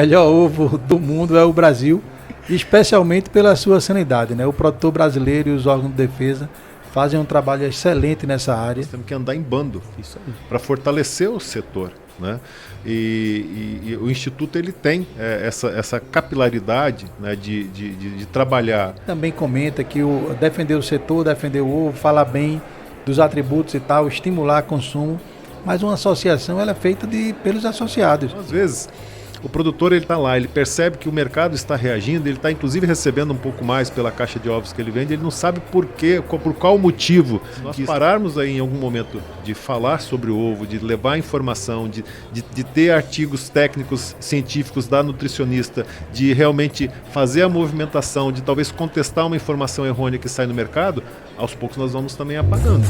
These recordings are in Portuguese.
melhor ovo do mundo é o Brasil, especialmente pela sua sanidade, né? O produtor brasileiro e os órgãos de defesa fazem um trabalho excelente nessa área. Nós temos que andar em bando para fortalecer o setor, né? E o Instituto ele tem essa capilaridade, né, de trabalhar. Também comenta que defender o setor, defender o ovo, falar bem dos atributos e tal, estimular o consumo, mas uma associação ela é feita pelos associados. Às vezes o produtor ele está lá, ele percebe que o mercado está reagindo, ele está inclusive recebendo um pouco mais pela caixa de ovos que ele vende, ele não sabe por qual motivo. Se nós pararmos aí em algum momento de falar sobre o ovo, de levar informação, de ter artigos técnicos, científicos da nutricionista, de realmente fazer a movimentação, de talvez contestar uma informação errônea que sai no mercado, aos poucos nós vamos também apagando.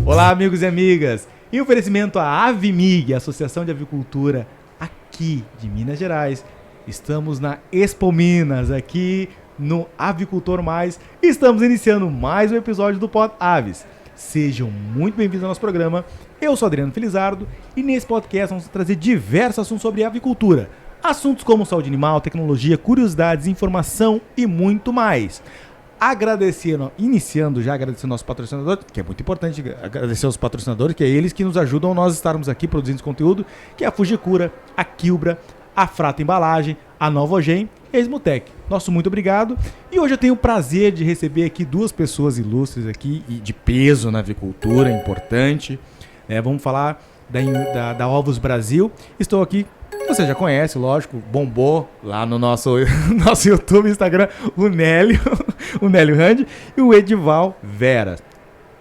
Olá, amigos e amigas! Em oferecimento à Avimig, Associação de Avicultura aqui de Minas Gerais. Estamos na Expo Minas, aqui no Avicultor Mais. Estamos iniciando mais um episódio do Pod Aves. Sejam muito bem-vindos ao nosso programa. Eu sou Adriano Felizardo e nesse podcast vamos trazer diversos assuntos sobre avicultura. Assuntos como saúde animal, tecnologia, curiosidades, informação e muito mais. Iniciando já agradecendo nossos patrocinadores, que é muito importante agradecer aos patrocinadores, que é eles que nos ajudam a nós estarmos aqui produzindo esse conteúdo, que é a Fujikura, a Quilbra, a Frata Embalagem, a Novogen e a Esmutec. Nosso muito obrigado. E hoje eu tenho o prazer de receber aqui duas pessoas ilustres aqui, e de peso na avicultura, importante. Vamos falar da Ovos Brasil. Estou aqui, você já conhece, lógico, bombou lá no nosso YouTube, Instagram, o Nélio Rand e o Edival Vera.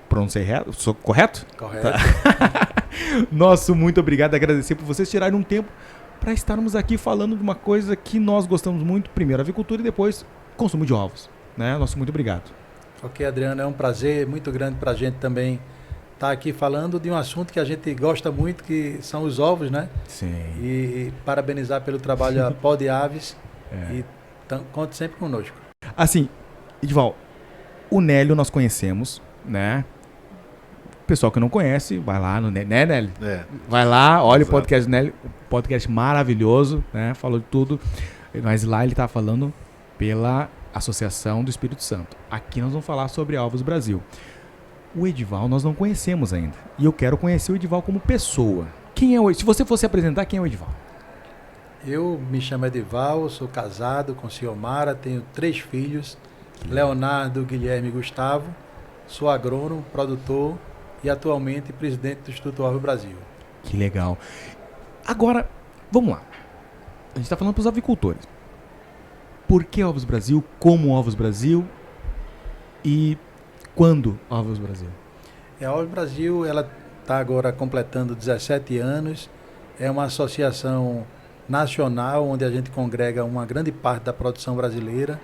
Pronunciei reto? Sou correto? Correto. Tá. Nosso muito obrigado, agradecer por vocês tirarem um tempo para estarmos aqui falando de uma coisa que nós gostamos muito, primeiro avicultura e depois consumo de ovos, né? Nosso muito obrigado. Ok, Adriano, é um prazer muito grande para a gente também estar aqui falando de um assunto que a gente gosta muito, que são os ovos, né? Sim. E parabenizar pelo trabalho a Pod Aves. E conte sempre conosco. Assim, Edival, o Nélio nós conhecemos, né? Pessoal que não conhece, vai lá no Nélio? Vai lá, olha. Exato. O podcast do Nélio, podcast maravilhoso, né? Falou de tudo, mas lá ele tá falando pela Associação do Espírito Santo. Aqui nós vamos falar sobre a Ovos Brasil. O Edival nós não conhecemos ainda. E eu quero conhecer o Edival como pessoa. Quem é se você fosse apresentar, quem é o Edival? Eu me chamo Edival, sou casado com Ciomara, tenho 3 filhos, Leonardo, Guilherme e Gustavo. Sou agrônomo, produtor e atualmente presidente do Instituto Ovos Brasil. Que legal. Agora, vamos lá. A gente está falando para os avicultores. Por que Ovos Brasil? Como Ovos Brasil? E quando Ovos Brasil? A Ovos Brasil, ela está agora completando 17 anos. É uma associação nacional onde a gente congrega uma grande parte da produção brasileira.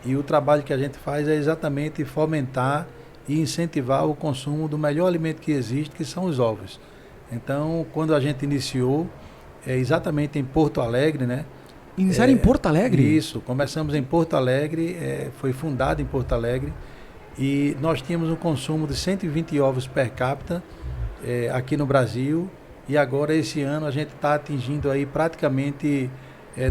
E o trabalho que a gente faz é exatamente fomentar e incentivar o consumo do melhor alimento que existe, que são os ovos. Então, quando a gente iniciou, exatamente em Porto Alegre, né? Iniciaram em Porto Alegre? Isso, começamos em Porto Alegre, foi fundado em Porto Alegre, e nós tínhamos um consumo de 120 ovos per capita aqui no Brasil, e agora esse ano a gente está atingindo aí praticamente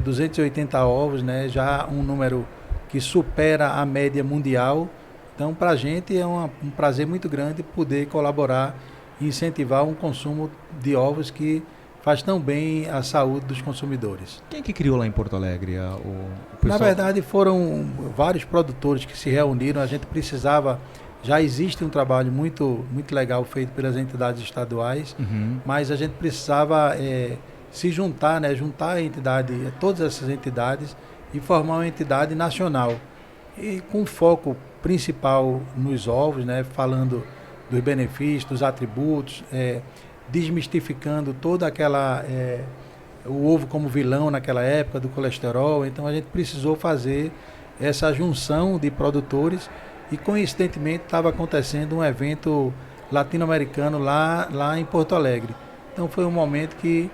280 ovos, né? Já um número que supera a média mundial. Então, para a gente é um prazer muito grande poder colaborar e incentivar um consumo de ovos que faz tão bem à saúde dos consumidores. Quem que criou lá em Porto Alegre? O Na verdade, foram vários produtores que se reuniram. A gente precisava... Já existe um trabalho muito, muito legal feito pelas entidades estaduais, mas a gente precisava se juntar, né? Juntar a entidade, todas essas entidades e formar uma entidade nacional. E com foco principal nos ovos, né? Falando dos benefícios, dos atributos, desmistificando toda aquela... o ovo como vilão naquela época do colesterol. Então a gente precisou fazer essa junção de produtores e coincidentemente estava acontecendo um evento latino-americano lá em Porto Alegre. Então foi um momento que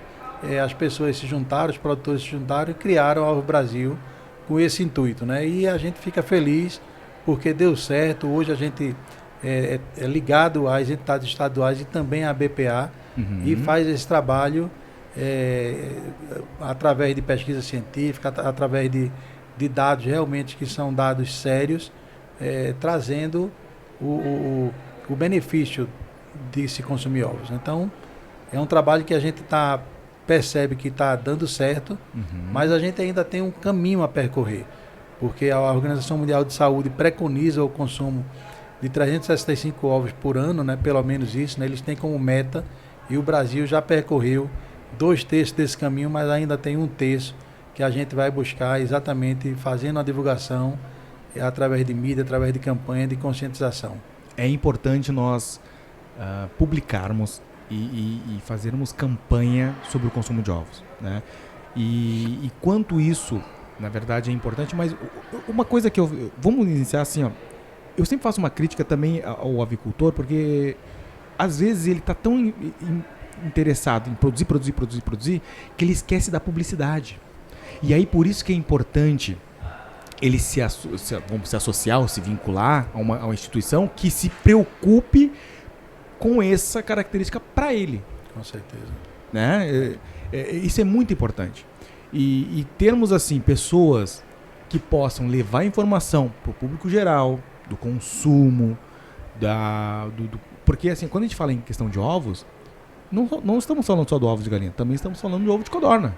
as pessoas se juntaram, os produtores se juntaram e criaram a Ovos Brasil com esse intuito, né? E a gente fica feliz porque deu certo. Hoje a gente é ligado às entidades estaduais e também à BPA, e faz esse trabalho através de pesquisa científica, através de dados realmente que são dados sérios, trazendo o benefício de se consumir ovos. Então, é um trabalho que a gente percebe que está dando certo, mas a gente ainda tem um caminho a percorrer, porque a Organização Mundial de Saúde preconiza o consumo de 365 ovos por ano, né, pelo menos isso, né, eles têm como meta, e o Brasil já percorreu 2/3 desse caminho, mas ainda tem 1/3 que a gente vai buscar exatamente fazendo a divulgação através de mídia, através de campanha de conscientização. É importante nós publicarmos e fazermos campanha sobre o consumo de ovos, né? E quanto isso, na verdade, é importante, mas uma coisa que vamos iniciar assim, ó. Eu sempre faço uma crítica também ao avicultor, porque às vezes ele está tão interessado em produzir, que ele esquece da publicidade. E aí por isso que é importante ele se associar ou se vincular a uma instituição que se preocupe com essa característica para ele. Com certeza. Né? Isso é muito importante. E termos assim pessoas que possam levar informação para o público geral, do consumo, porque assim, quando a gente fala em questão de ovos, não estamos falando só do ovo de galinha, também estamos falando de ovo de codorna,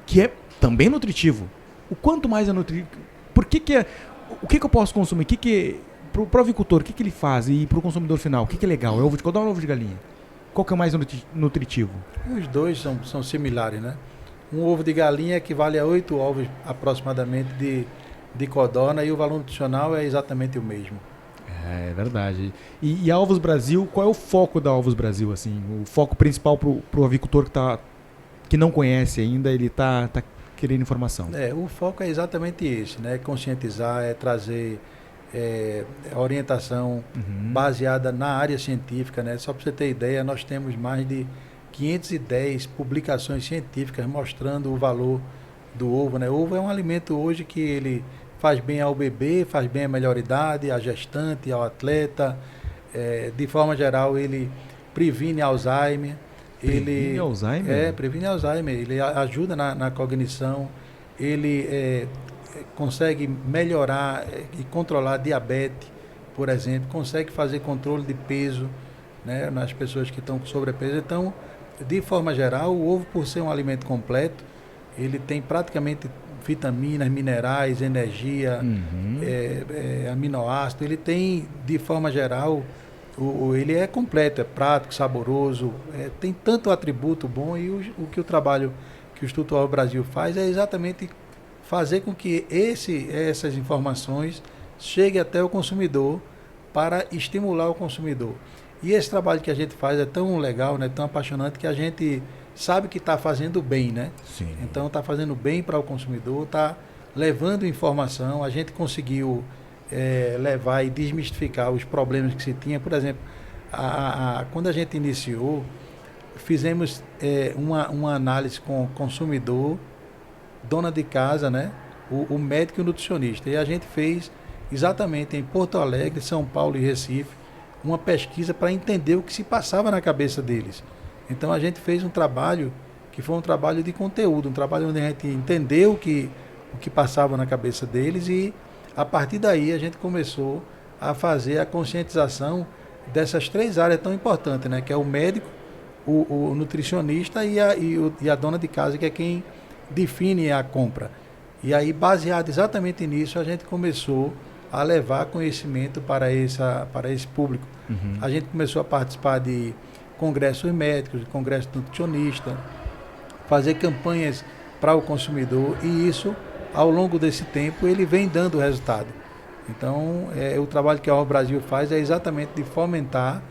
que é também nutritivo. O quanto mais é nutritivo, o que eu posso consumir? Pro avicultor, o que ele faz? E pro consumidor final, o que é legal? É ovo de codorna ou ovo de galinha? Qual que é mais nutritivo? Os dois são similares, né? Um ovo de galinha equivale a 8 ovos aproximadamente de codorna, e o valor nutricional é exatamente o mesmo. É verdade. E a Ovos Brasil, qual é o foco da Ovos Brasil? Assim, o foco principal pro avicultor que não conhece ainda, ele tá querendo informação. O foco é exatamente esse, né? Conscientizar, trazer orientação baseada na área científica, né? Só para você ter ideia, nós temos mais de 510 publicações científicas mostrando o valor do ovo, né? O ovo é um alimento hoje que ele faz bem ao bebê, faz bem à melhoridade, à gestante, ao atleta. De forma geral, ele previne Alzheimer. Previne Alzheimer? Previne Alzheimer. Ele ajuda na cognição. Ele consegue melhorar e controlar diabetes, por exemplo. Consegue fazer controle de peso, né, nas pessoas que estão com sobrepeso. Então, de forma geral, o ovo, por ser um alimento completo, ele tem praticamente vitaminas, minerais, energia, aminoácido. Ele tem, de forma geral, ele é completo, é prático, saboroso, tem tanto atributo bom, e o que o trabalho que o Instituto Ovo Brasil faz é exatamente fazer com que essas informações cheguem até o consumidor para estimular o consumidor. E esse trabalho que a gente faz é tão legal, né, tão apaixonante, que a gente sabe que está fazendo bem, né? Sim. Então está fazendo bem para o consumidor, está levando informação. A gente conseguiu levar e desmistificar os problemas que se tinha. Por exemplo, quando a gente iniciou, fizemos uma análise com o consumidor, dona de casa, né? O médico e o nutricionista. E a gente fez exatamente em Porto Alegre, São Paulo e Recife uma pesquisa para entender o que se passava na cabeça deles. Então a gente fez um trabalho que foi um trabalho de conteúdo, um trabalho onde a gente entendeu o que passava na cabeça deles, e a partir daí a gente começou a fazer a conscientização dessas 3 áreas tão importantes, né? Que é o médico, o nutricionista e a dona de casa, que é quem define a compra. E aí, baseado exatamente nisso, a gente começou a levar conhecimento para esse público. A gente começou a participar de congressos médicos, de congressos nutricionistas, fazer campanhas para o consumidor, e isso, ao longo desse tempo, ele vem dando resultado. Então, o trabalho que a Ovo Brasil faz é exatamente de fomentar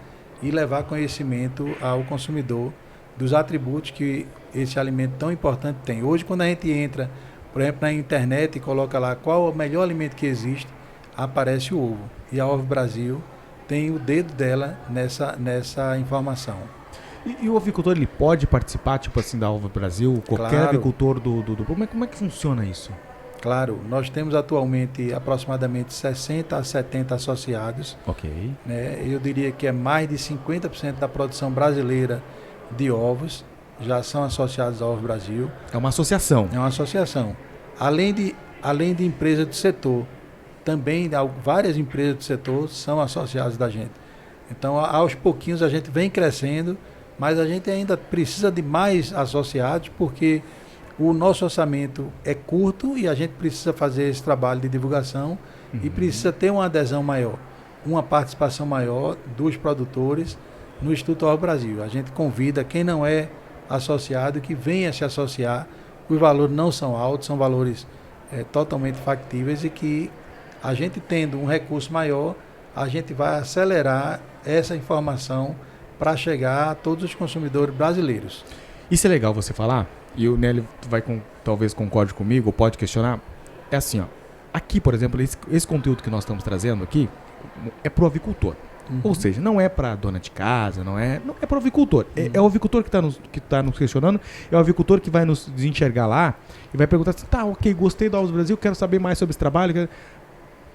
e levar conhecimento ao consumidor dos atributos que esse alimento tão importante tem. Hoje, quando a gente entra, por exemplo, na internet e coloca lá qual é o melhor alimento que existe, aparece o ovo. E a Ovo Brasil tem o dedo dela nessa informação. E o avicultor, ele pode participar, tipo assim, da Ovo Brasil? Qualquer Claro. avicultor do como é que funciona isso? Claro, nós temos atualmente aproximadamente 60 a 70 associados. Ok. Né? Eu diria que é mais de 50% da produção brasileira de ovos já são associados ao Ovos Brasil. É uma associação. É uma associação. Além de empresas do setor, também várias empresas do setor são associadas da gente. Então, aos pouquinhos a gente vem crescendo, mas a gente ainda precisa de mais associados, porque o nosso orçamento é curto e a gente precisa fazer esse trabalho de divulgação e precisa ter uma adesão maior, uma participação maior dos produtores no Instituto Ovos Brasil. A gente convida quem não é associado que venha se associar. Os valores não são altos, são valores totalmente factíveis e que a gente tendo um recurso maior, a gente vai acelerar essa informação para chegar a todos os consumidores brasileiros. Isso é legal você falar, e o Nélio talvez concorde comigo, ou pode questionar. É assim, ó, aqui, por exemplo, esse conteúdo que nós estamos trazendo aqui é pro avicultor. Ou seja, não é para dona de casa, não é para o avicultor. É o avicultor que tá nos questionando, é o avicultor que vai nos enxergar lá e vai perguntar assim, tá, ok, gostei do Ovos Brasil, quero saber mais sobre esse trabalho.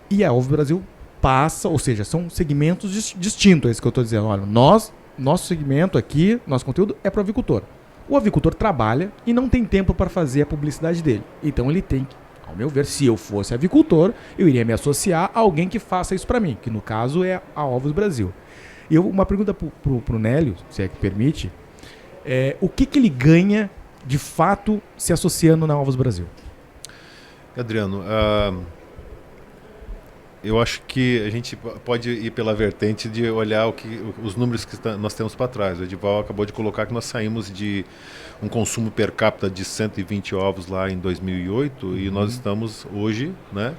E a Ovos Brasil passa, ou seja, são segmentos distintos, é isso que eu estou dizendo. Olha, nosso segmento aqui, nosso conteúdo é para o avicultor. O avicultor trabalha e não tem tempo para fazer a publicidade dele. Então ele tem que, ao meu ver, se eu fosse avicultor, eu iria me associar a alguém que faça isso para mim, que no caso é a Ovos Brasil. E uma pergunta pro Nélio, se é que permite, o que ele ganha de fato se associando na Ovos Brasil? Adriano, eu acho que a gente pode ir pela vertente de olhar os números que nós temos para trás. O Edival acabou de colocar que nós saímos de um consumo per capita de 120 ovos lá em 2008 e nós estamos hoje, né,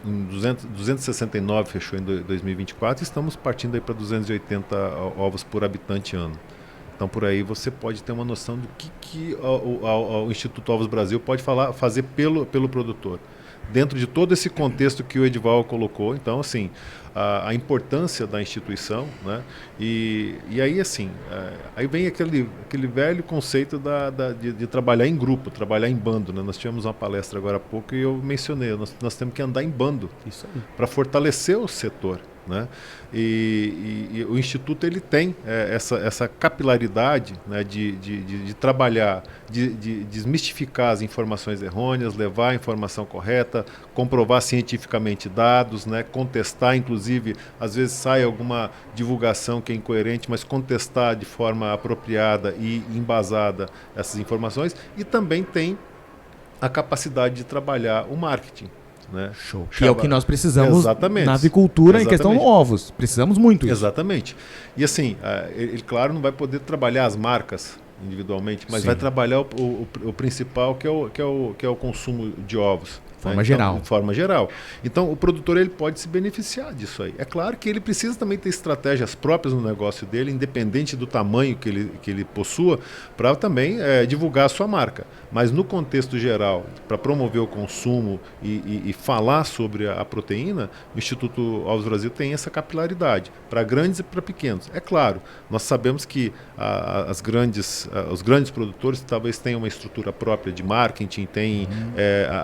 em 269, fechou em 2024, e estamos partindo aí para 280 ovos por habitante ano. Então, por aí você pode ter uma noção do que o Instituto Ovos Brasil pode fazer pelo produtor. Dentro de todo esse contexto que o Edival colocou, então, assim, a importância da instituição, né? E aí, assim, aí vem aquele velho conceito de trabalhar em grupo, trabalhar em bando, né? Nós tivemos uma palestra agora há pouco e eu mencionei, nós temos que andar em bando para fortalecer o setor, né? E o Instituto ele tem essa capilaridade, né, de trabalhar, de desmistificar as informações errôneas, levar a informação correta, comprovar cientificamente dados, né, contestar, inclusive, às vezes sai alguma divulgação que é incoerente, mas contestar de forma apropriada e embasada essas informações, e também tem a capacidade de trabalhar o marketing. Né? Show. Que é o que nós precisamos. Exatamente. Na avicultura. Exatamente. Em questão de ovos. Precisamos muito disso. Exatamente. E assim, ele, claro, não vai poder trabalhar as marcas individualmente, mas Sim. vai trabalhar o principal, que é o consumo de ovos. De forma geral. De forma geral. Então, o produtor ele pode se beneficiar disso aí. É claro que ele precisa também ter estratégias próprias no negócio dele, independente do tamanho que ele possua, para também divulgar a sua marca. Mas no contexto geral, para promover o consumo e falar sobre a proteína, o Instituto Ovos Brasil tem essa capilaridade, para grandes e para pequenos. É claro, nós sabemos que os grandes produtores talvez tenham uma estrutura própria de marketing, tem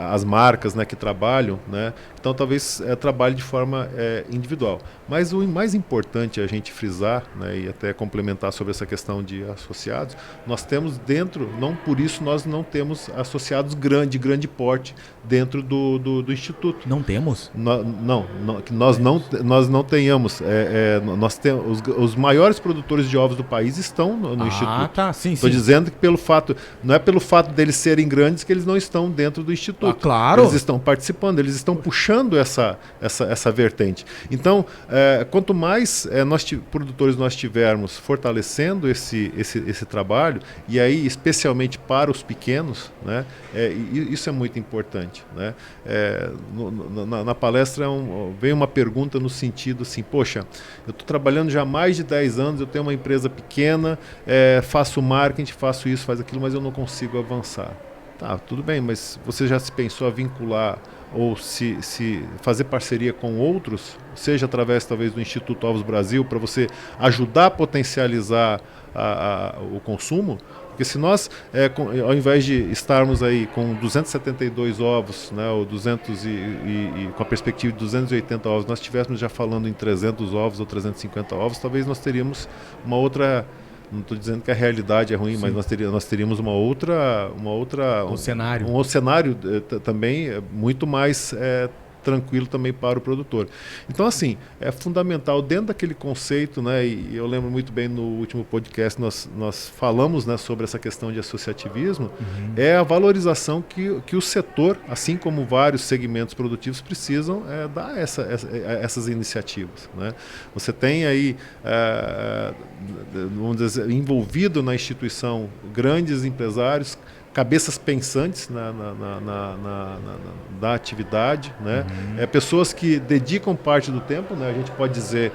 as marcas, né, que trabalham, né? Então talvez trabalhe de forma individual. Mas o mais importante é a gente frisar, né, e até complementar sobre essa questão de associados, nós temos dentro, não por isso nós não temos associados de grande porte dentro do Instituto. Não temos? Que nós não tenhamos. Nós temos, os maiores produtores de ovos do país estão no Instituto. Tá, sim, Estou dizendo que não é pelo fato deles serem grandes que eles não estão dentro do Instituto. Claro. Eles estão participando, eles estão puxando essa vertente. Então, quanto mais produtores nós tivermos fortalecendo esse trabalho, e aí especialmente para os pequenos, né, isso é muito importante. Né? Na palestra vem uma pergunta no sentido assim, poxa, eu estou trabalhando já há mais de 10 anos, eu tenho uma empresa pequena, faço marketing, faço isso, faço aquilo, mas eu não consigo avançar. Tá, tudo bem, mas você já se pensou a vincular ou se fazer parceria com outros, seja através talvez do Instituto Ovos Brasil, para você ajudar a potencializar o consumo? Porque se nós, ao invés de estarmos aí com 272 ovos, né, ou 200 com a perspectiva de 280 ovos, nós estivéssemos já falando em 300 ovos ou 350 ovos, talvez nós teríamos uma outra... Não estou dizendo que a realidade é ruim, sim, mas nós teríamos um cenário também muito mais tranquilo também para o produtor. Então, assim, é fundamental dentro daquele conceito, né, e eu lembro muito bem no último podcast nós falamos, né, sobre essa questão de associativismo, é a valorização que o setor, assim como vários segmentos produtivos, precisam dar essas iniciativas, né? Você tem aí, vamos dizer, envolvido na instituição grandes empresários, cabeças pensantes da atividade, né? Pessoas que dedicam parte do tempo, né? A gente pode dizer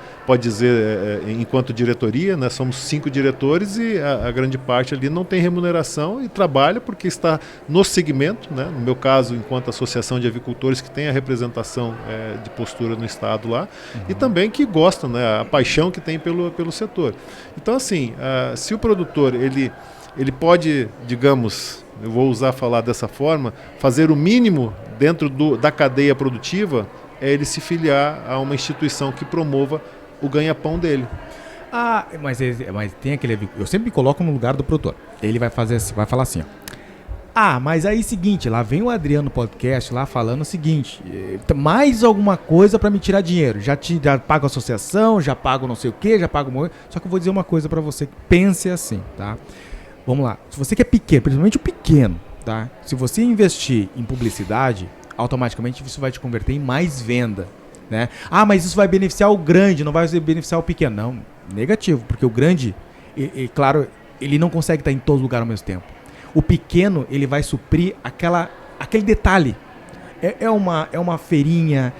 enquanto diretoria, né? Somos 5 diretores e a grande parte ali não tem remuneração e trabalha porque está no segmento, né? No meu caso, enquanto associação de avicultores que tem a representação de postura no estado lá, e também que gostam, né? A paixão que tem pelo setor. Então, assim, se o produtor ele pode, digamos, eu vou falar dessa forma, fazer o mínimo dentro da cadeia produtiva, é ele se filiar a uma instituição que promova o ganha-pão dele. Ah, mas tem aquele... Eu sempre me coloco no lugar do produtor. Ele vai falar assim, ó. Ah, mas aí seguinte, lá vem o Adriano Podcast lá falando o seguinte, mais alguma coisa para me tirar dinheiro. Já pago a associação, já pago não sei o quê, já pago... Só que eu vou dizer uma coisa para você, pense assim, tá? Vamos lá, se você quer pequeno, principalmente o pequeno, tá? Se você investir em publicidade, automaticamente isso vai te converter em mais venda, né? Ah, mas isso vai beneficiar o grande, não vai beneficiar o pequeno. Não, negativo, porque o grande, claro, ele não consegue estar em todo lugar ao mesmo tempo. O pequeno, ele vai suprir aquele detalhe. É uma feirinha,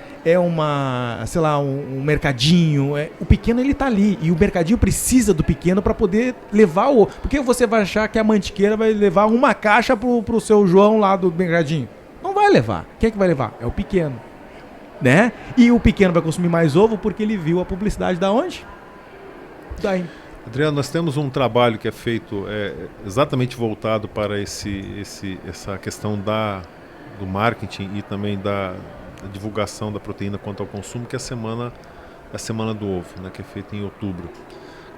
sei lá, um mercadinho. O pequeno, ele tá ali. E o mercadinho precisa do pequeno para poder levar o... Porque você vai achar que a Mantiqueira vai levar uma caixa pro seu João lá do mercadinho? Não vai levar. Quem é que vai levar? É o pequeno. Né? E o pequeno vai consumir mais ovo porque ele viu a publicidade da onde? Daí. Adriano, nós temos um trabalho que é feito exatamente voltado para essa questão do marketing e também da divulgação da proteína quanto ao consumo, que é a semana do ovo, né, que é feita em outubro.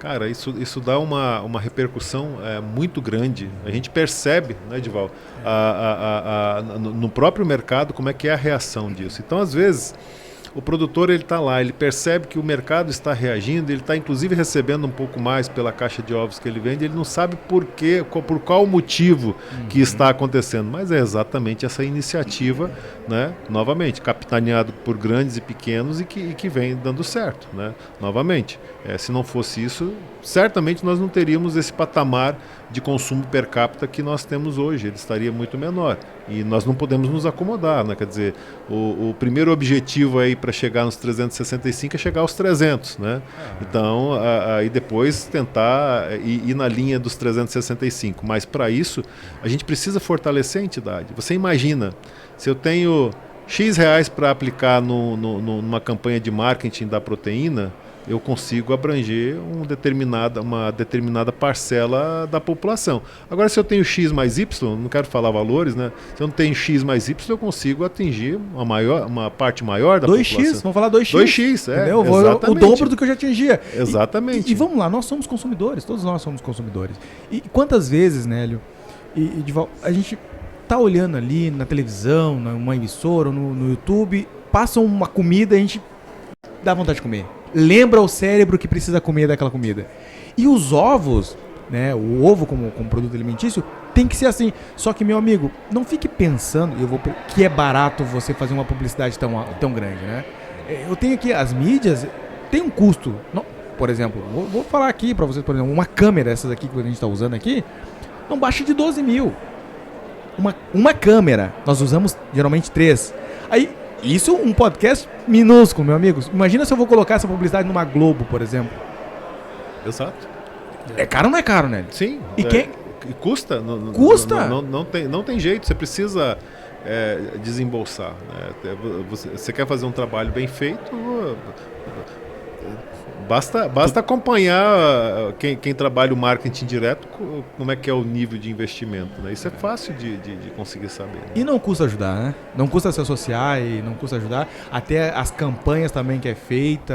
Cara, isso dá uma repercussão muito grande. A gente percebe, né, Edival, no próprio mercado como é que é a reação disso. Então, às vezes, o produtor ele está lá, ele percebe que o mercado está reagindo, ele está inclusive recebendo um pouco mais pela caixa de ovos que ele vende, ele não sabe por qual motivo que está acontecendo, mas é exatamente essa iniciativa, né, novamente, capitaneado por grandes e pequenos e que vem dando certo, né, novamente. Se não fosse isso, certamente nós não teríamos esse patamar de consumo per capita que nós temos hoje, ele estaria muito menor. E nós não podemos nos acomodar, né? Quer dizer, o primeiro objetivo aí para chegar nos 365 é chegar aos 300, né? Então, aí depois tentar ir na linha dos 365. Mas para isso, a gente precisa fortalecer a entidade. Você imagina, se eu tenho X reais para aplicar numa campanha de marketing da proteína, eu consigo abranger uma determinada parcela da população. Agora, se eu tenho X mais Y, não quero falar valores, né? Se eu não tenho X mais Y, eu consigo atingir uma parte maior da população. 2X, vamos falar 2X. 2X, exatamente. O dobro do que eu já atingia. Exatamente. E vamos lá, nós somos consumidores, todos nós somos consumidores. E quantas vezes, Nélio, a gente tá olhando ali na televisão, numa emissora, no YouTube, passam uma comida e a gente dá vontade de comer. Lembra o cérebro que precisa comer daquela comida. E os ovos, né, o ovo como produto alimentício, tem que ser assim. Só que, meu amigo, não fique pensando que é barato você fazer uma publicidade tão grande, né? Eu tenho aqui, as mídias, tem um custo. Por exemplo, vou falar aqui para vocês, por exemplo, uma câmera, essas aqui que a gente está usando aqui, não baixa de 12 mil. Uma câmera, nós usamos geralmente 3. Aí, isso um podcast minúsculo, meu amigo. Imagina se eu vou colocar essa publicidade numa Globo, por exemplo. Exato. É caro ou não é caro, né? Sim. E custa? Custa? Não tem jeito, você precisa desembolsar. Né? Você quer fazer um trabalho bem feito, Basta acompanhar quem trabalha o marketing direto, como é que é o nível de investimento, né? Isso é fácil de conseguir saber. Né? E não custa ajudar, né? Não custa se associar e não custa ajudar. Até as campanhas também que é feita.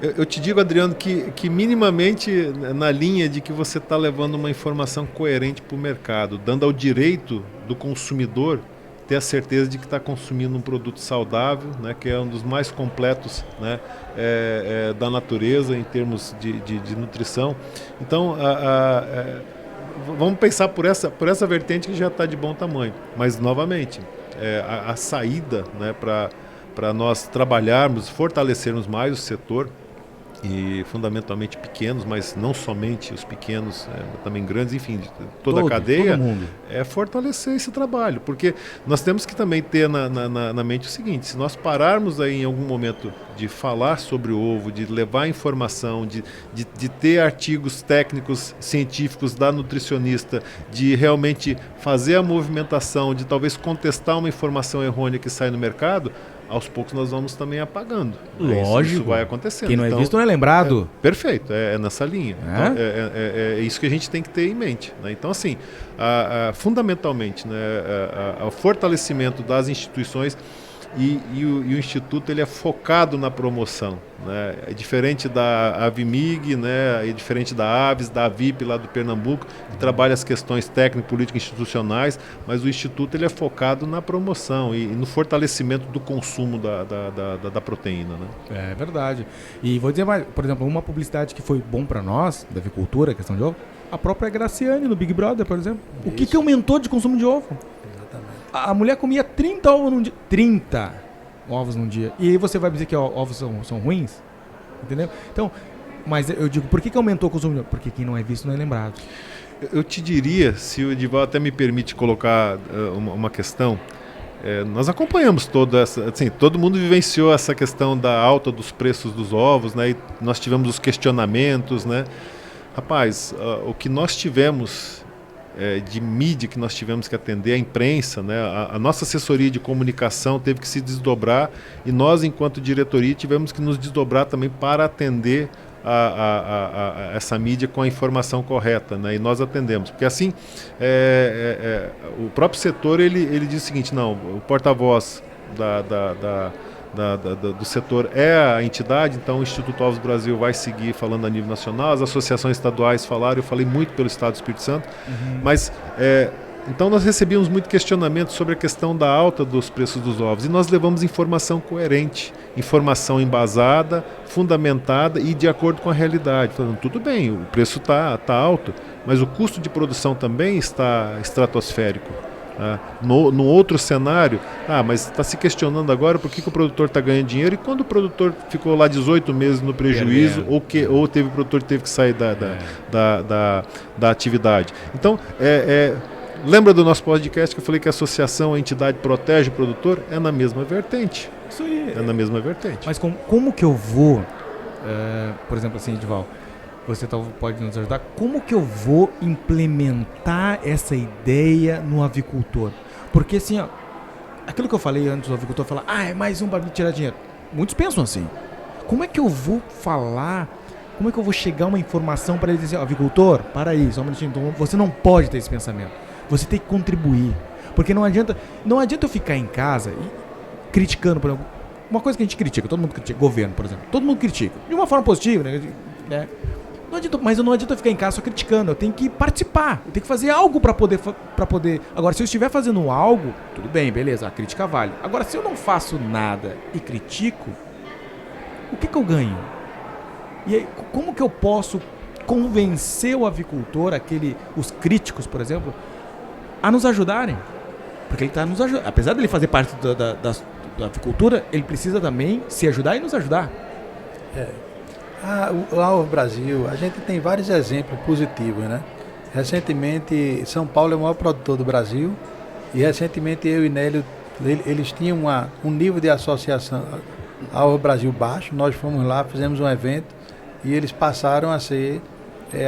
Eu te digo, Adriano, que minimamente na linha de que você está levando uma informação coerente para o mercado, dando ao direito do consumidor ter a certeza de que está consumindo um produto saudável, né, que é um dos mais completos, né, da natureza em termos de nutrição. Então, vamos pensar por essa vertente que já está de bom tamanho. Mas, novamente, a saída, né, para nós trabalharmos, fortalecermos mais o setor, e fundamentalmente pequenos, mas não somente os pequenos, também grandes, enfim, toda a cadeia, é fortalecer esse trabalho, porque nós temos que também ter na mente o seguinte: se nós pararmos aí em algum momento de falar sobre o ovo, de levar informação, de ter artigos técnicos, científicos da nutricionista, de realmente fazer a movimentação, de talvez contestar uma informação errônea que sai no mercado, aos poucos nós vamos também apagando. Lógico. Isso vai acontecendo. Quem não é visto não é lembrado. Perfeito, é nessa linha. Então, é isso que a gente tem que ter em mente. Né? Então, assim, fundamentalmente, né, o fortalecimento das instituições e o Instituto ele é focado na promoção. Né? É diferente da Avimig, né? É diferente da Aves, da Avip lá do Pernambuco, que trabalha as questões técnicas, políticas, institucionais, mas o Instituto ele é focado na promoção e no fortalecimento do consumo da proteína. Né? É verdade. E vou dizer mais, por exemplo, uma publicidade que foi bom para nós, da avicultura, questão de ovo, a própria Graciane no Big Brother, por exemplo. Isso. O que aumentou de consumo de ovo? A mulher comia 30 ovos num dia. 30 ovos num dia. E aí você vai dizer que ovos são ruins? Entendeu? Então, mas eu digo, por que aumentou o consumo de ovo? Porque quem não é visto não é lembrado. Eu te diria, se o Edival até me permite colocar uma questão, nós acompanhamos toda essa, assim, todo mundo vivenciou essa questão da alta dos preços dos ovos, né? E nós tivemos os questionamentos, né? Rapaz, o que nós tivemos de mídia que nós tivemos que atender, a imprensa, né? A nossa assessoria de comunicação teve que se desdobrar e nós, enquanto diretoria, tivemos que nos desdobrar também para atender essa mídia com a informação correta, né? E nós atendemos, porque assim o próprio setor ele diz o seguinte: não, o porta-voz do setor é a entidade, então o Instituto Ovos Brasil vai seguir falando a nível nacional, as associações estaduais falaram, eu falei muito pelo Estado do Espírito Santo, mas então nós recebíamos muito questionamento sobre a questão da alta dos preços dos ovos e nós levamos informação coerente, informação embasada, fundamentada e de acordo com a realidade, falando, tudo bem, o preço está alto, mas o custo de produção também está estratosférico. No outro cenário, mas está se questionando agora por que o produtor está ganhando dinheiro e quando o produtor ficou lá 18 meses no prejuízo ou teve o produtor que teve que sair da atividade. Então, lembra do nosso podcast que eu falei que a associação, a entidade protege o produtor? É na mesma vertente. Isso aí. É na mesma vertente. Mas como que eu vou, por exemplo assim, Edival, você pode nos ajudar, como que eu vou implementar essa ideia no avicultor? Porque assim, ó, aquilo que eu falei antes do avicultor falar, é mais um para tirar dinheiro. Muitos pensam assim. Como é que eu vou falar, como é que eu vou chegar a uma informação para ele dizer, avicultor, para aí, só um minutinho, então você não pode ter esse pensamento. Você tem que contribuir. Porque não adianta eu ficar em casa e criticando, por exemplo, uma coisa que a gente critica, todo mundo critica, governo, por exemplo, todo mundo critica, de uma forma positiva, né? Mas não adianta eu ficar em casa só criticando, eu tenho que participar, eu tenho que fazer algo para poder. Agora, se eu estiver fazendo algo, tudo bem, beleza, a crítica vale. Agora, se eu não faço nada e critico, o que eu ganho? E aí, como que eu posso convencer o avicultor, os críticos, por exemplo, a nos ajudarem? Porque ele está nos ajudando. Apesar dele fazer parte da avicultura, ele precisa também se ajudar e nos ajudar. O Ovo Brasil, a gente tem vários exemplos positivos, né? Recentemente, São Paulo é o maior produtor do Brasil e recentemente eu e Nélio, eles tinham um nível de associação ao Ovo Brasil baixo, nós fomos lá, fizemos um evento e eles passaram a ser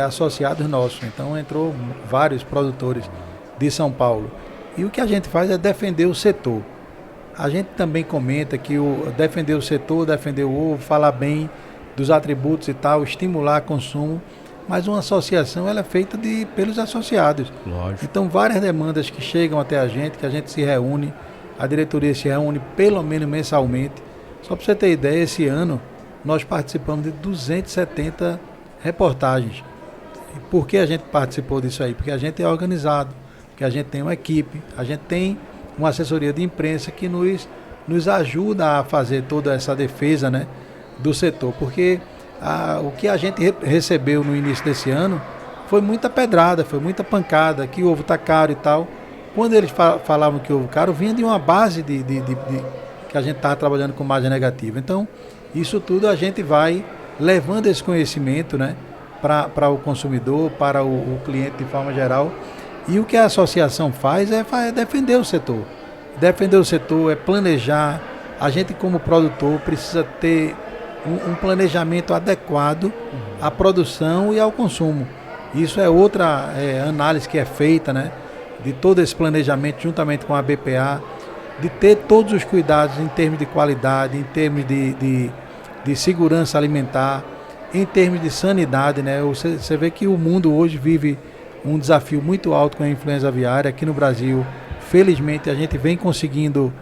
associados nossos. Então entrou vários produtores de São Paulo. E o que a gente faz é defender o setor. A gente também comenta que defender o setor, defender o ovo, falar bem dos atributos e tal, estimular consumo, mas uma associação ela é feita pelos associados. Lógico. Então, várias demandas que chegam até a gente, que a gente se reúne, a diretoria se reúne pelo menos mensalmente. Só para você ter ideia, esse ano nós participamos de 270 reportagens. E por que a gente participou disso aí? Porque a gente é organizado, porque a gente tem uma equipe, a gente tem uma assessoria de imprensa que nos ajuda a fazer toda essa defesa, né, do setor. Porque o que a gente recebeu no início desse ano foi muita pedrada, foi muita pancada, que o ovo está caro e tal. Quando eles falavam que o ovo caro, vinha de uma base que a gente estava trabalhando com margem negativa. Então, isso tudo a gente vai levando esse conhecimento, né, para o consumidor, para o cliente de forma geral. E o que a associação faz é defender o setor. Defender o setor é planejar. A gente, como produtor, precisa ter um planejamento adequado à produção e ao consumo. Isso é outra análise que é feita, né, de todo esse planejamento juntamente com a BPA, de ter todos os cuidados em termos de qualidade, em termos de segurança alimentar, em termos de sanidade, né? Você vê que o mundo hoje vive um desafio muito alto com a influenza aviária. Aqui no Brasil, felizmente, a gente vem conseguindo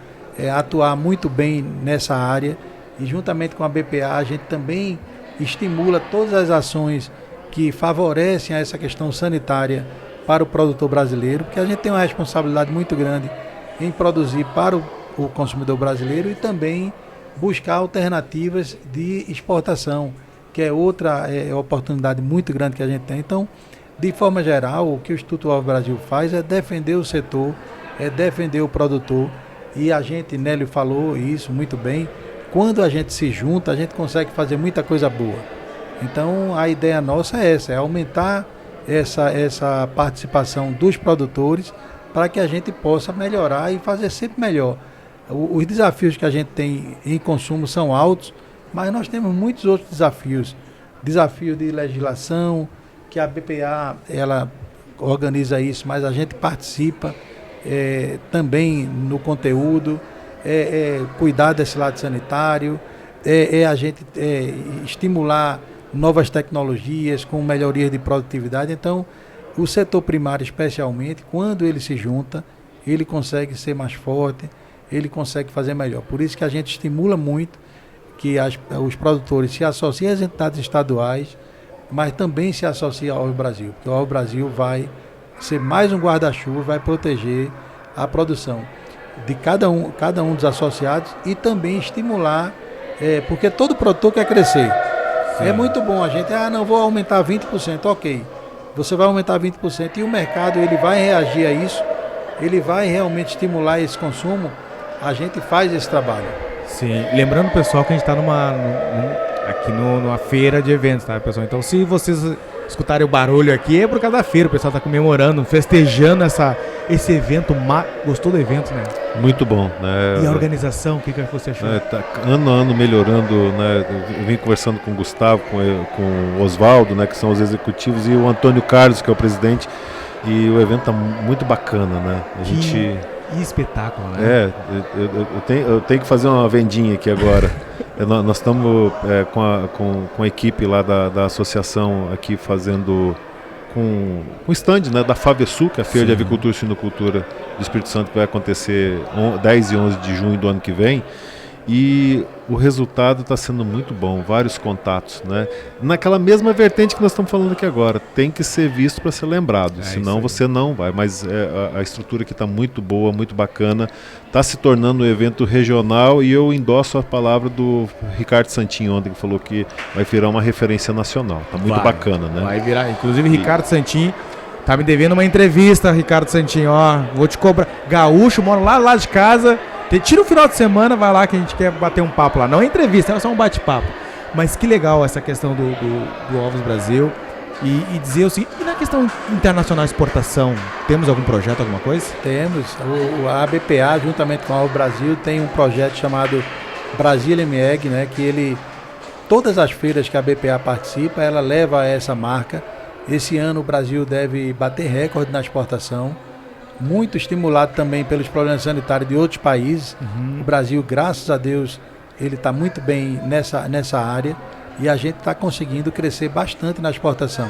atuar muito bem nessa área, e juntamente com a BPA a gente também estimula todas as ações que favorecem essa questão sanitária para o produtor brasileiro, porque a gente tem uma responsabilidade muito grande em produzir para o consumidor brasileiro e também buscar alternativas de exportação, que é outra oportunidade muito grande que a gente tem. Então, de forma geral, o que o Instituto Ovo Brasil faz é defender o setor, é defender o produtor, e a gente, Nélio falou isso muito bem, quando a gente se junta, a gente consegue fazer muita coisa boa. Então, a ideia nossa é essa, é aumentar essa participação dos produtores para que a gente possa melhorar e fazer sempre melhor. Os desafios que a gente tem em consumo são altos, mas nós temos muitos outros desafios. Desafio de legislação, que a BPA ela organiza isso, mas a gente participa também no conteúdo, cuidar desse lado sanitário, a gente estimular novas tecnologias com melhorias de produtividade. Então, o setor primário especialmente, quando ele se junta, ele consegue ser mais forte, ele consegue fazer melhor. Por isso que a gente estimula muito que os produtores se associem às entidades estaduais, mas também se associem ao Ovo Brasil, porque o Ovo Brasil vai ser mais um guarda-chuva, vai proteger a produção de cada um dos associados e também estimular, porque todo produtor quer crescer. Sim. É muito bom a gente, não vou aumentar 20%, ok. Você vai aumentar 20% e o mercado ele vai reagir a isso, ele vai realmente estimular esse consumo, a gente faz esse trabalho. Sim, lembrando pessoal que a gente está aqui numa feira de eventos, tá, pessoal? Então, se vocês escutarem o barulho aqui, é por causa da feira, o pessoal está comemorando, festejando esse evento. Gostou do evento, né? Muito bom, né? E a organização, o que você achou? Tá ano a ano melhorando, né? Eu vim conversando com o Gustavo, com o Oswaldo, né? Que são os executivos, e o Antônio Carlos, que é o presidente, e o evento tá muito bacana, né? Que espetáculo, né? Eu tenho que fazer uma vendinha aqui agora. Nós estamos com a equipe lá da associação aqui fazendo com o stand, né, da FAVESU, que é a Feira de Avicultura e Suinocultura do Espírito Santo, que vai acontecer 10 e 11 de junho do ano que vem. E o resultado está sendo muito bom, vários contatos, né? Naquela mesma vertente que nós estamos falando aqui agora, tem que ser visto para ser lembrado, senão você não vai. Mas a estrutura aqui está muito boa, muito bacana, está se tornando um evento regional, e eu endosso a palavra do Ricardo Santin ontem, que falou que vai virar uma referência nacional. Está muito bacana, né? Vai virar, inclusive Ricardo Santin tá me devendo uma entrevista, Ricardo Santin, vou te cobrar. Gaúcho, moro lá de casa. Tira o final de semana, vai lá que a gente quer bater um papo lá. Não é entrevista, é só um bate-papo. Mas que legal essa questão do Ovos Brasil. E dizer o seguinte, e na questão internacional de exportação, temos algum projeto, alguma coisa? Temos. A BPA, juntamente com a Ovo Brasil, tem um projeto chamado Brasil MEG, né? Que todas as feiras que a BPA participa, ela leva essa marca. Esse ano o Brasil deve bater recorde na exportação. Muito estimulado também pelos problemas sanitários de outros países. O Brasil, graças a Deus, ele está muito bem nessa área. e a gente está conseguindo crescer bastante na exportação.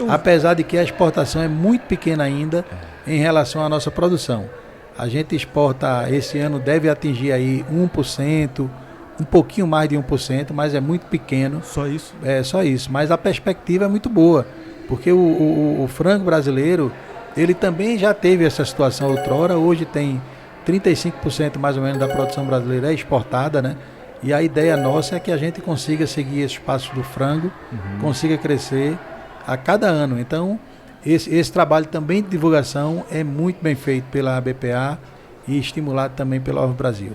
Apesar de que a exportação é muito pequena ainda em relação à nossa produção. A gente exporta, esse ano deve atingir aí 1%, um pouquinho mais de 1%, mas é muito pequeno. Só isso? É, só isso. Mas a perspectiva é muito boa, porque o frango brasileiro, ele também já teve essa situação outrora, hoje tem 35% mais ou menos da produção brasileira é exportada, né? E a ideia nossa é que a gente consiga seguir esses passos do frango, consiga crescer a cada ano. Então, esse trabalho também de divulgação é muito bem feito pela BPA e estimulado também pela Ovo Brasil.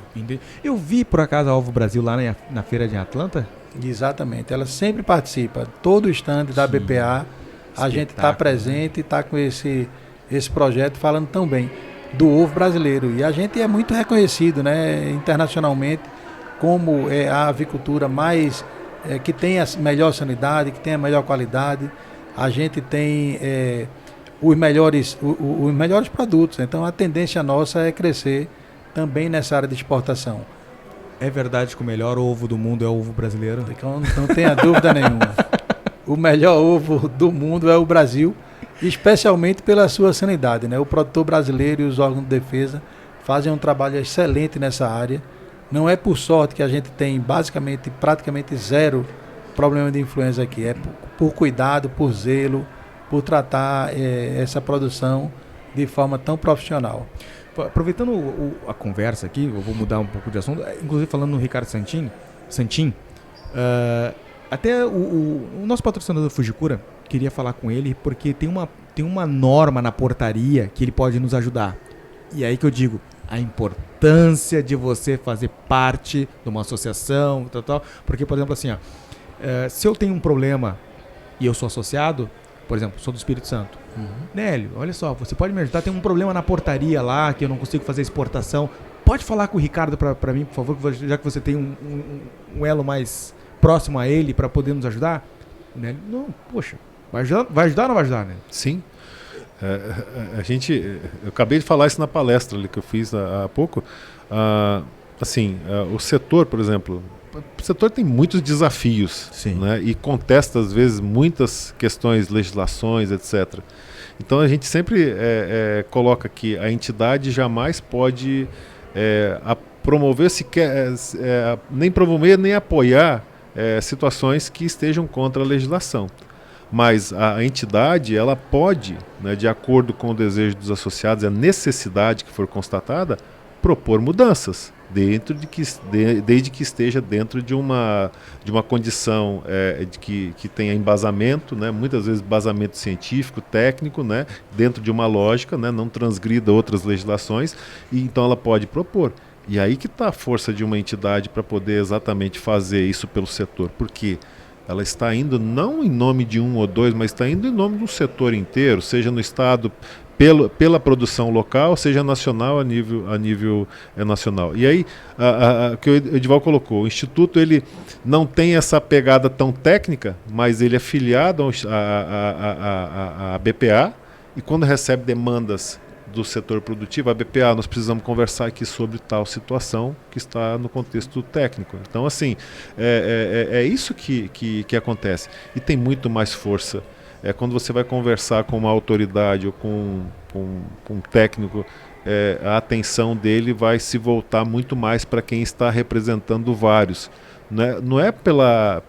Eu vi, por acaso, a Ovo Brasil lá na feira de Atlanta? Exatamente, ela sempre participa. Todo o stand da BPA, a gente está presente e está com esse projeto falando tão bem do ovo brasileiro. E a gente é muito reconhecido, né, internacionalmente como a avicultura mais que tem a melhor sanidade, que tem a melhor qualidade. A gente tem os melhores produtos. Então a tendência nossa é crescer também nessa área de exportação. É verdade que o melhor ovo do mundo é o ovo brasileiro? Então, não tenha dúvida nenhuma. O melhor ovo do mundo é o Brasil, especialmente pela sua sanidade, né? O produtor brasileiro e os órgãos de defesa fazem um trabalho excelente nessa área. Não é por sorte que a gente tem praticamente zero problema de influenza aqui. É por cuidado, por zelo, por tratar essa produção de forma tão profissional. Aproveitando a conversa aqui, eu vou mudar um pouco de assunto, inclusive falando no Ricardo Santin, até o nosso patrocinador Fujikura, queria falar com ele porque tem uma norma na portaria que ele pode nos ajudar. E aí que eu digo, a importância de você fazer parte de uma associação, tal, porque, por exemplo, assim, se eu tenho um problema e eu sou associado, por exemplo, sou do Espírito Santo, Nélio, olha só, você pode me ajudar, tem um problema na portaria lá, que eu não consigo fazer exportação, pode falar com o Ricardo para mim, por favor, já que você tem um elo mais próximo a ele para poder nos ajudar? Nélio, não, poxa, vai ajudar ou não vai ajudar, Nélio? Sim. Eu acabei de falar isso na palestra ali que eu fiz há pouco. O setor, por exemplo, o setor tem muitos desafios, né, e contesta às vezes muitas questões, legislações, etc. Então a gente sempre coloca que a entidade jamais pode promover, nem promover nem apoiar situações que estejam contra a legislação. Mas a entidade, ela pode, né, de acordo com o desejo dos associados e a necessidade que for constatada, propor mudanças, desde que esteja dentro de uma condição que tenha embasamento, né, muitas vezes embasamento científico, técnico, né, dentro de uma lógica, né, não transgrida outras legislações, e então ela pode propor. E aí que está a força de uma entidade para poder exatamente fazer isso pelo setor, porque ela está indo não em nome de um ou dois, mas está indo em nome do setor inteiro, seja no estado pela produção local, seja nacional a nível nacional. E aí, que o Edival colocou, o Instituto ele não tem essa pegada tão técnica, mas ele é filiado à BPA, e quando recebe demandas do setor produtivo, a BPA, nós precisamos conversar aqui sobre tal situação que está no contexto técnico. Então, assim, é isso que acontece. E tem muito mais força. Quando você vai conversar com uma autoridade ou com um técnico, a atenção dele vai se voltar muito mais para quem está representando vários. Não é pela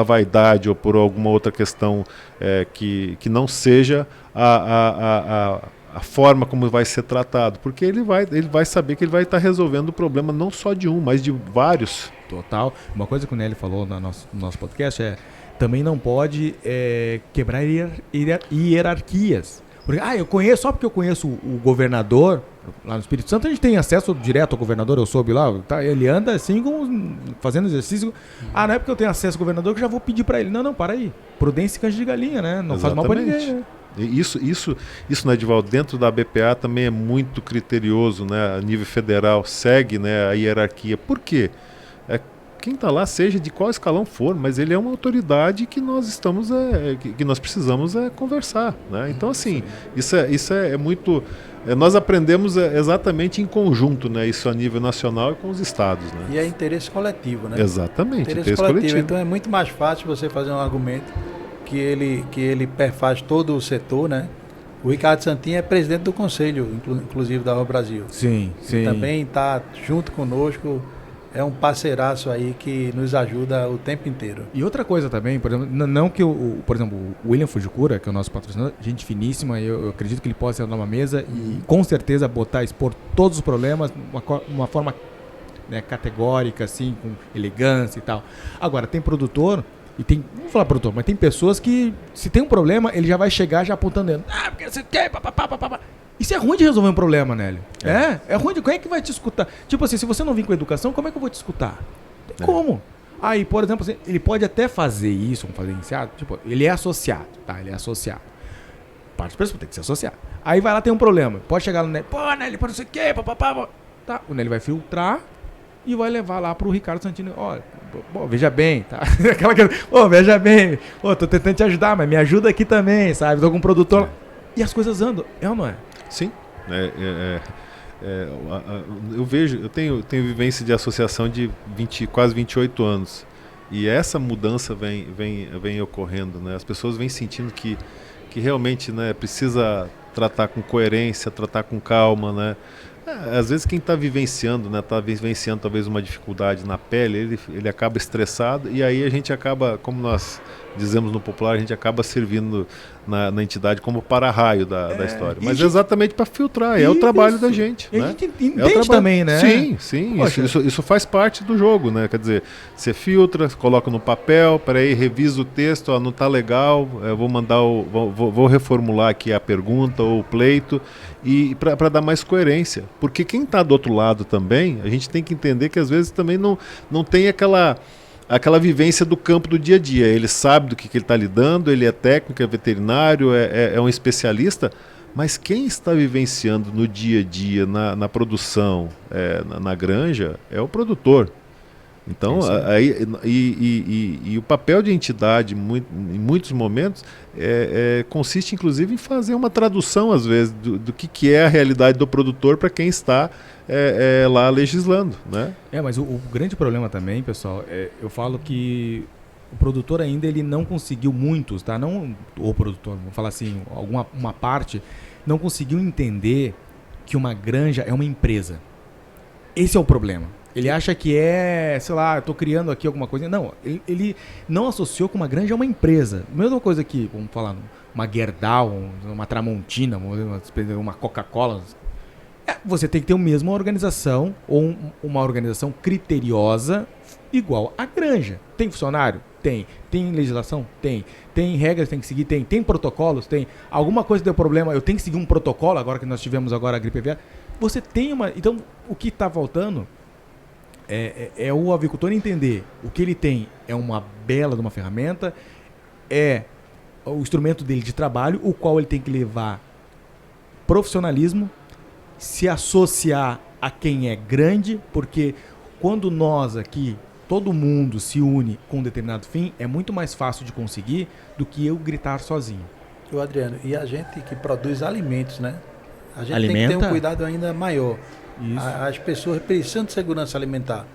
vaidade ou por alguma outra questão que não seja a forma como vai ser tratado, porque ele vai saber que ele vai estar resolvendo o problema não só de um, mas de vários. Total. Uma coisa que o Nélio falou no nosso podcast também não pode quebrar hierarquias. Porque, eu conheço, só porque eu conheço o governador, lá no Espírito Santo a gente tem acesso direto ao governador, eu soube lá, tá, ele anda assim, fazendo exercício. Não é porque eu tenho acesso ao governador que eu já vou pedir para ele. Não, para aí. Prudência e canja de galinha, né? Não faz mal para ninguém, né? Isso, né, Edivaldo, dentro da BPA também é muito criterioso, né, a nível federal, segue, né, a hierarquia. Por quê? quem está lá, seja de qual escalão for, mas ele é uma autoridade que nós estamos, que nós precisamos conversar, né? Então, assim, isso é muito... nós aprendemos exatamente em conjunto, né? Isso a nível nacional e com os estados, né? E é interesse coletivo, né? Exatamente, interesse coletivo. Então é muito mais fácil você fazer um argumento que ele perfaz todo o setor, né? O Ricardo Santin é presidente do conselho, inclusive da Rua Brasil. Sim. Também está junto conosco, é um parceiraço aí que nos ajuda o tempo inteiro. E outra coisa também, por exemplo, não que por exemplo, o William Fujikura, que é o nosso patrocinador, gente finíssima, eu acredito que ele possa sentar numa mesa e com certeza expor todos os problemas de uma forma, né, categórica, assim, com elegância e tal. Agora, tem produtor, vamos falar produtor, mas tem pessoas que, se tem um problema, ele já vai chegar já apontando dentro. Porque você quer, papapá. Isso é ruim de resolver um problema, Nélio. É ruim de... Quem é que vai te escutar? Tipo assim, se você não vir com educação, como é que eu vou te escutar? Não tem como. Aí, por exemplo, assim, ele pode até fazer isso, fazer iniciado, tipo, ele é associado, tá? Ele é associado. Parte do pressuposto, tem que ser associado. Aí vai lá, tem um problema. Pode chegar no Nélio, Nélio, não sei o quê, papapá. Tá, o Nélio vai filtrar e vai levar lá pro Ricardo Santini. Olha, veja bem, tá? Aquela que, veja bem, tô tentando te ajudar, mas me ajuda aqui também, sabe? Tô com um produtor. E as coisas andam, é ou não é? Sim. Eu tenho vivência de associação de quase 28 anos. E essa mudança vem ocorrendo, né? As pessoas vêm sentindo que realmente, né, precisa tratar com coerência, tratar com calma, né? Às vezes quem está vivenciando, né, talvez uma dificuldade na pele, ele acaba estressado e aí a gente acaba, como nós dizemos no popular, a gente acaba servindo na entidade como para-raio da história. Mas exatamente para filtrar, é o trabalho da gente. E né? a gente entende também, né? Sim, isso faz parte do jogo, né? Quer dizer, você filtra, coloca no papel, revisa o texto, não está legal, vou reformular aqui a pergunta ou o pleito, e para dar mais coerência. Porque quem está do outro lado também, a gente tem que entender que às vezes também não tem aquela vivência do campo do dia a dia. Ele sabe do que ele está lidando, ele é técnico, é veterinário, é um especialista, mas quem está vivenciando no dia a dia, na produção, na granja, é o produtor. Então, o papel de entidade, em muitos momentos, consiste inclusive em fazer uma tradução, às vezes, do que é a realidade do produtor para quem está lá legislando, né? Mas o grande problema também, pessoal, eu falo que o produtor ainda ele não conseguiu, muitos, tá? Não o produtor, vamos falar assim, uma parte, não conseguiu entender que uma granja é uma empresa. Esse é o problema. Ele acha que sei lá, eu estou criando aqui alguma coisa. Não, ele não associou que uma granja é uma empresa. Mesma coisa que, vamos falar, uma Gerdau, uma Tramontina, uma Coca-Cola. Você tem que ter a mesma organização ou uma organização criteriosa igual à granja. Tem funcionário? Tem. Tem legislação? Tem. Tem regras que tem que seguir? Tem. Tem protocolos? Tem. Alguma coisa deu problema, eu tenho que seguir um protocolo, agora que nós tivemos agora a gripe aviária. Você tem uma... Então, o que está faltando é o avicultor entender o que ele tem é uma bela de uma ferramenta, é o instrumento dele de trabalho, o qual ele tem que levar profissionalismo, se associar a quem é grande, porque quando nós aqui, todo mundo se une com um determinado fim, é muito mais fácil de conseguir do que eu gritar sozinho. Adriano, e a gente que produz alimentos, né? A gente tem que ter um cuidado ainda maior. As pessoas precisam de segurança alimentar.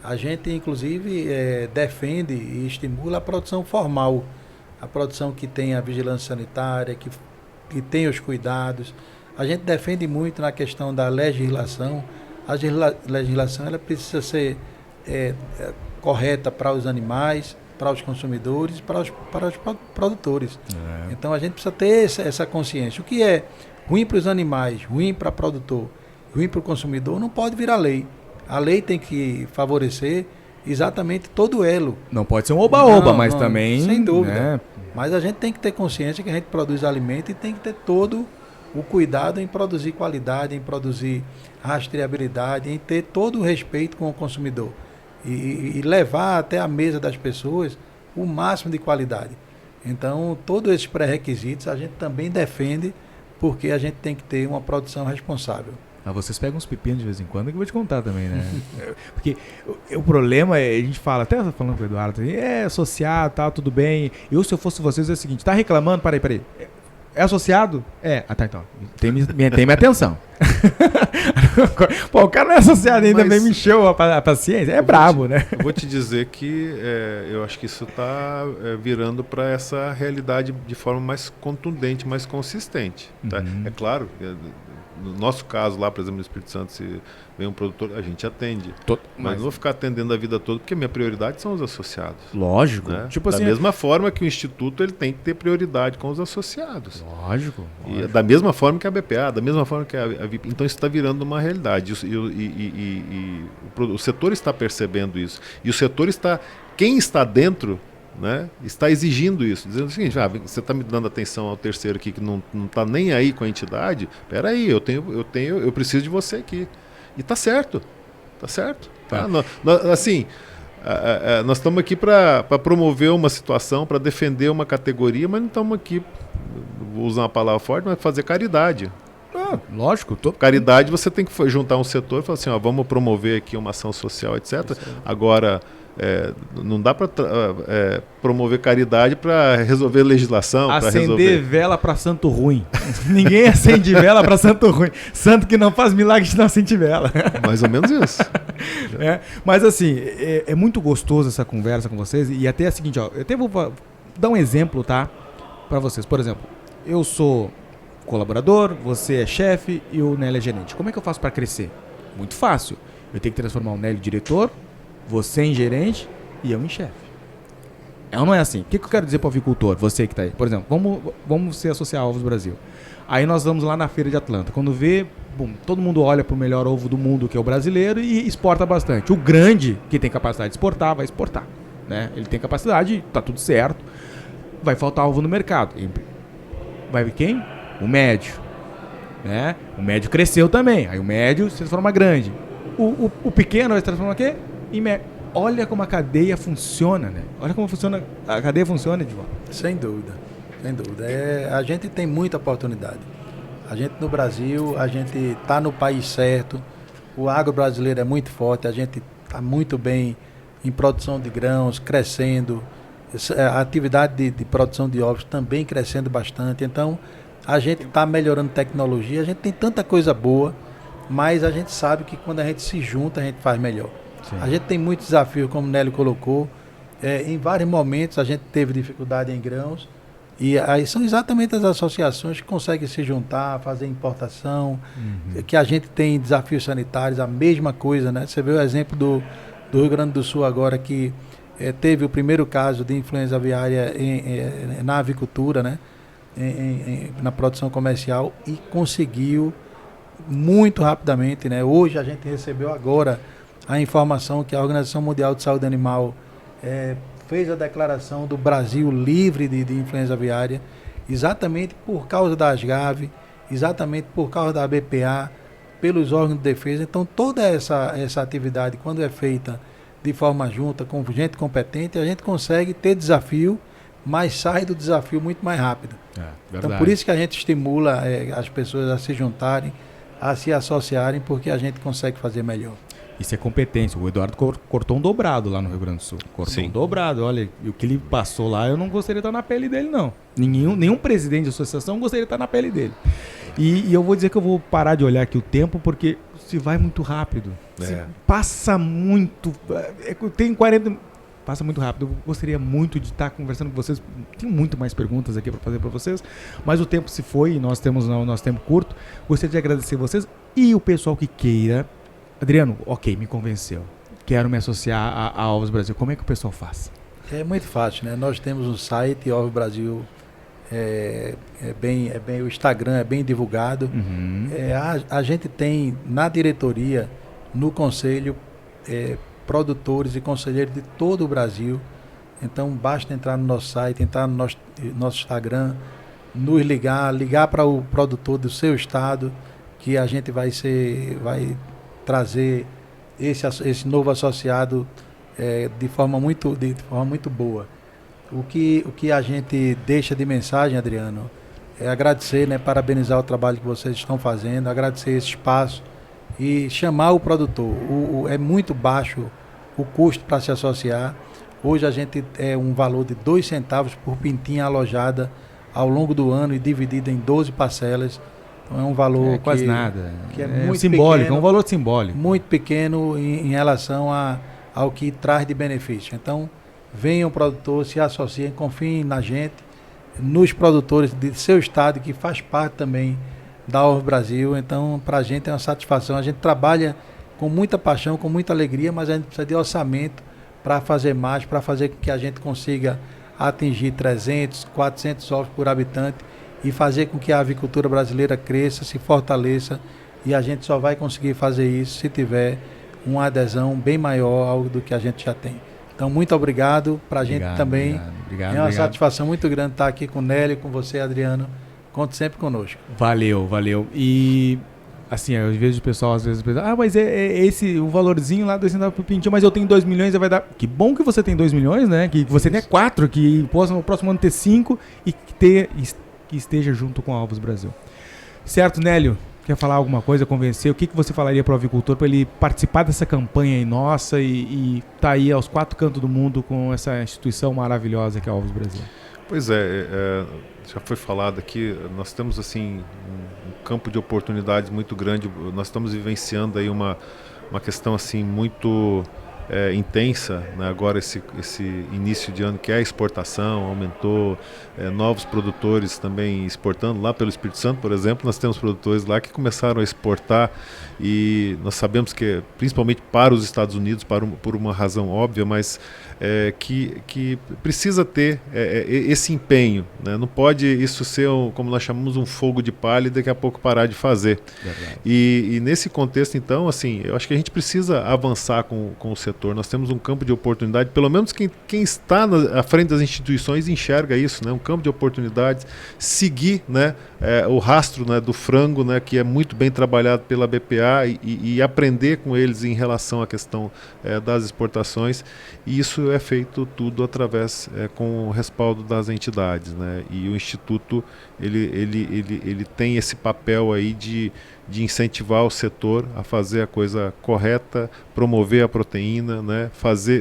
A gente, inclusive, defende e estimula a produção formal. A produção que tem a vigilância sanitária, que tem os cuidados. A gente defende muito na questão da legislação. A legislação ela precisa ser correta para os animais, para os consumidores, para os produtores. Então, a gente precisa ter essa consciência. O que é ruim para os animais, ruim para o produtor, ruim para o consumidor, não pode virar lei. A lei tem que favorecer exatamente todo o elo. Não pode ser um oba-oba, mas também... Sem dúvida. Né? Mas a gente tem que ter consciência que a gente produz alimento e tem que ter todo o cuidado em produzir qualidade, em produzir rastreabilidade, em ter todo o respeito com o consumidor. E levar até a mesa das pessoas o máximo de qualidade. Então, todos esses pré-requisitos a gente também defende, porque a gente tem que ter uma produção responsável. Mas vocês pegam uns pepinos de vez em quando que eu vou te contar também, né? Porque o problema é, a gente fala, até falando com o Eduardo, associado, tá, tudo bem. Eu, se eu fosse vocês, é o seguinte, tá reclamando? Peraí. É associado? É. Ah, tá, então. Tem minha atenção. Pô, o cara não é associado ainda, bem me encheu a paciência. É brabo, né? Eu vou te dizer que eu acho que isso está virando para essa realidade de forma mais contundente, mais consistente. Tá? É claro, no nosso caso lá, por exemplo, no Espírito Santo, se vem um produtor, a gente atende. Mas não vou ficar atendendo a vida toda, porque a minha prioridade são os associados. Lógico. Né? Tipo assim, da mesma forma que o Instituto ele tem que ter prioridade com os associados. Lógico. E da mesma forma que a BPA, da mesma forma que a VIP. Então isso está virando uma realidade. O setor está percebendo isso. E o setor está... Quem está dentro... Né, está exigindo isso, dizendo o seguinte, você está me dando atenção ao terceiro aqui que não está nem aí com a entidade, espera aí, eu preciso de você aqui. E está certo. Tá? Assim, nós estamos aqui para promover uma situação, para defender uma categoria, mas não estamos aqui, vou usar uma palavra forte, mas fazer caridade. Lógico. Caridade, você tem que juntar um setor e falar assim, vamos promover aqui uma ação social, etc. Agora... não dá para promover caridade para resolver legislação. Acender vela para santo ruim. Ninguém acende vela para santo ruim. Santo que não faz milagre não acende vela. Mais ou menos isso. Mas assim, é muito gostoso essa conversa com vocês. E até é o seguinte, eu até vou dar um exemplo, tá? Para vocês. Por exemplo, eu sou colaborador, você é chefe e o Nélio é gerente. Como é que eu faço para crescer? Muito fácil. Eu tenho que transformar o Nélio em diretor, você em gerente e eu em chefe. Não é assim. O que eu quero dizer para o avicultor? Você que está aí. Por exemplo, vamos se associar a Ovos Brasil. Aí nós vamos lá na feira de Atlanta. Quando vê, todo mundo olha para o melhor ovo do mundo, que é o brasileiro, e exporta bastante. O grande, que tem capacidade de exportar, vai exportar. Né? Ele tem capacidade, está tudo certo. Vai faltar ovo no mercado. Vai vir quem? O médio. Né? O médio cresceu também. Aí o médio se transforma grande. O pequeno vai se transformar o quê? Olha como a cadeia funciona, né? Olha como a cadeia funciona, Edivaldo. Sem dúvida. A gente tem muita oportunidade. A gente no Brasil, a gente está no país certo. O agro brasileiro é muito forte. A gente está muito bem em produção de grãos, crescendo. A atividade de produção de ovos também crescendo bastante. Então, a gente está melhorando tecnologia. A gente tem tanta coisa boa, mas a gente sabe que quando a gente se junta, a gente faz melhor. Sim. A gente tem muitos desafios, como o Nélio colocou. Em vários momentos a gente teve dificuldade em grãos. E aí são exatamente as associações que conseguem se juntar, fazer importação, que a gente tem desafios sanitários, a mesma coisa, né? Você vê o exemplo do Rio Grande do Sul agora, que teve o primeiro caso de influenza aviária na avicultura, né? Na produção comercial, e conseguiu muito rapidamente, né? Hoje a gente recebeu agora a informação que a Organização Mundial de Saúde Animal fez a declaração do Brasil livre de influenza aviária, exatamente por causa da ASGAV, exatamente por causa da BPA, pelos órgãos de defesa. Então toda essa atividade, quando é feita de forma junta, com gente competente, a gente consegue ter desafio, mas sai do desafio muito mais rápido. Então por isso que a gente estimula as pessoas a se juntarem, a se associarem, porque a gente consegue fazer melhor. Isso é competência. O Eduardo cortou um dobrado lá no Rio Grande do Sul. Cortou um dobrado. Olha, o que ele passou lá, eu não gostaria de estar na pele dele, não. Nenhum presidente de associação gostaria de estar na pele dele. E eu vou dizer que eu vou parar de olhar aqui o tempo, porque se vai muito rápido. Passa muito. Tem 40... Passa muito rápido. Eu gostaria muito de estar conversando com vocês. Tenho muito mais perguntas aqui para fazer para vocês, mas o tempo se foi e nós temos o nosso tempo curto. Gostaria de agradecer vocês e o pessoal que queira. Adriano, ok, me convenceu. Quero me associar a Ovos Brasil. Como é que o pessoal faz? É muito fácil, né? Nós temos um site, Ovos Brasil, o Instagram é bem divulgado. A gente tem na diretoria, no conselho, produtores e conselheiros de todo o Brasil. Então basta entrar no nosso site, entrar no nosso Instagram, nos ligar para o produtor do seu estado, que a gente vai trazer esse novo associado de forma muito boa. O que a gente deixa de mensagem, Adriano, é agradecer, né, parabenizar o trabalho que vocês estão fazendo, agradecer esse espaço e chamar o produtor. É muito baixo o custo para se associar. Hoje a gente é um valor de 2 centavos por pintinha alojada ao longo do ano e dividida em 12 parcelas. Então é um valor quase nada. Que é muito simbólico, pequeno, é um valor simbólico. Muito pequeno em relação ao que traz de benefício. Então, venham produtor, se associem, confiem na gente, nos produtores de seu estado, que faz parte também da Ovos Brasil. Então, para a gente é uma satisfação. A gente trabalha com muita paixão, com muita alegria, mas a gente precisa de orçamento para fazer mais, para fazer com que a gente consiga atingir 300, 400 ovos por habitante e fazer com que a avicultura brasileira cresça, se fortaleça, e a gente só vai conseguir fazer isso se tiver uma adesão bem maior do que a gente já tem. Então, muito obrigado. Para a gente também é uma satisfação muito grande estar aqui com o Nélio, com você, Adriano. Conte sempre conosco. Valeu. E, assim, às vezes o pessoal pensa, mas é esse o valorzinho lá, 2 centavos por pintinho, mas eu tenho 2 milhões, vai dar... Que bom que você tem 2 milhões, né? Que você tenha 4, que possa no próximo ano ter 5 e que esteja junto com a Ovos Brasil. Certo, Nélio? Quer falar alguma coisa, convencer? O que você falaria para o avicultor para ele participar dessa campanha aí nossa e tá aí aos 4 cantos do mundo com essa instituição maravilhosa que é a Ovos Brasil? Pois já foi falado aqui, nós temos assim um campo de oportunidades muito grande. Nós estamos vivenciando aí uma questão assim muito intensa, né? Agora esse início de ano que é a exportação, aumentou, novos produtores também exportando lá pelo Espírito Santo, por exemplo, nós temos produtores lá que começaram a exportar, e nós sabemos que principalmente para os Estados Unidos, por uma razão óbvia, mas que precisa ter esse empenho, né? Não pode isso ser, como nós chamamos, um fogo de palha e daqui a pouco parar de fazer. E nesse contexto, então, assim, eu acho que a gente precisa avançar com o setor. Nós temos um campo de oportunidade, pelo menos quem está à frente das instituições enxerga isso, né? Um campo de oportunidades, seguir, né, o rastro, né, do frango, né, que é muito bem trabalhado pela BPA, e aprender com eles em relação à questão das exportações. E isso é feito tudo através, com o respaldo das entidades, né? E o Instituto ele tem esse papel aí de incentivar o setor a fazer a coisa correta, promover a proteína, né?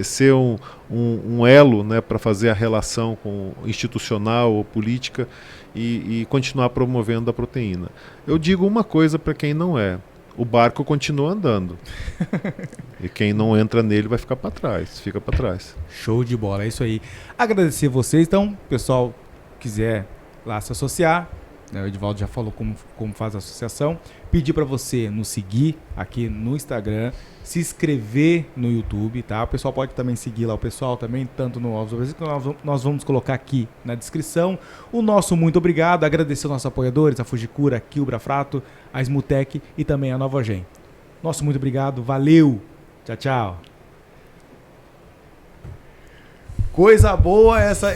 Ser um elo, né, para fazer a relação institucional ou política e continuar promovendo a proteína. Eu digo uma coisa para quem não é: o barco continua andando. E quem não entra nele vai fica para trás. Show de bola, é isso aí. Agradecer vocês. Então, pessoal, quiser lá se associar, né, o Edivaldo já falou como faz a associação. Pedir para você nos seguir aqui no Instagram, se inscrever no YouTube, tá? O pessoal pode também seguir lá o pessoal também, tanto no Ovos Brasil, que nós vamos colocar aqui na descrição. O nosso muito obrigado, agradecer aos nossos apoiadores, a Fujikura, a Quilbra, a Frato, a Esmutec e também a Nova Gen. Nosso muito obrigado, valeu, tchau. Coisa boa essa...